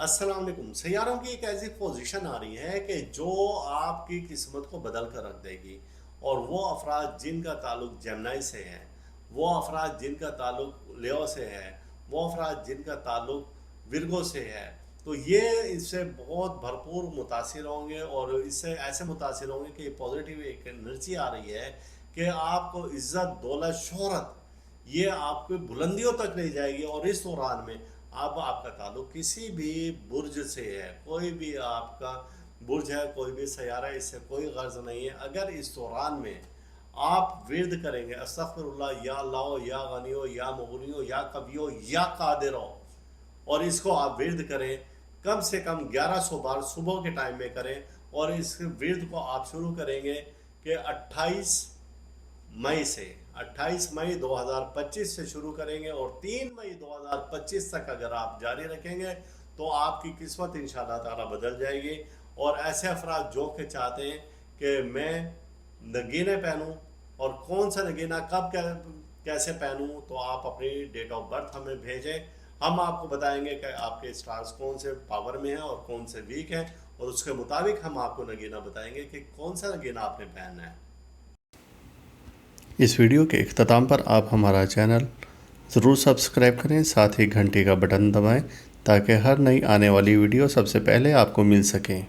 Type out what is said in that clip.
अस्सलाम वालेकुम। सैयारों की एक ऐसी पोजीशन आ रही है कि जो आपकी किस्मत को बदल कर रख देगी। और वो अफराद जिनका ताल्लुक जेमिनी से है, वो अफराद जिनका ताल्लुक लियो से है, वो अफराद जिनका ताल्लुक विरगो से है, तो ये इससे बहुत भरपूर मुतासिर होंगे और इससे ऐसे मुतासिर होंगे कि पॉजिटिव एक एनर्जी आ रही है कि आपको इज़्ज़त, दौलत, शोहरत ये आपको बुलंदियों तक ले जाएगी। और इस दौरान में अब आपका ताल्लुक किसी भी बुर्ज से है, कोई भी आपका बुर्ज है, कोई भी सैयारा है, इससे कोई गर्ज नहीं है। अगर इस दौरान में आप विर्द करेंगे अस्तगफिरुल्लाह, या अल्लाह, या गनियो, या मुगनियो, या कवियो, या कादिरो, और इसको आप विर्द करें कम से कम 1100 बार सुबह के टाइम में करें। और इस विर्द को आप शुरू करेंगे कि 28 मई 2025 से शुरू करेंगे और 3 मई 2025 तक अगर आप जारी रखेंगे तो आपकी किस्मत इंशाअल्लाह ताला बदल जाएगी। और ऐसे अफराद जो कि चाहते हैं कि मैं नगीने पहनूं और कौन सा नगीना कब कैसे पहनूं, तो आप अपनी डेट ऑफ बर्थ हमें भेजें। हम आपको बताएंगे कि आपके स्टार्स कौन से पावर में हैं और कौन से वीक हैं, और उसके मुताबिक हम आपको नगीना बताएंगे कि कौन सा नगीना आपने पहनना है। इस वीडियो के इख्तिताम पर आप हमारा चैनल ज़रूर सब्सक्राइब करें, साथ ही घंटी का बटन दबाएं ताकि हर नई आने वाली वीडियो सबसे पहले आपको मिल सके।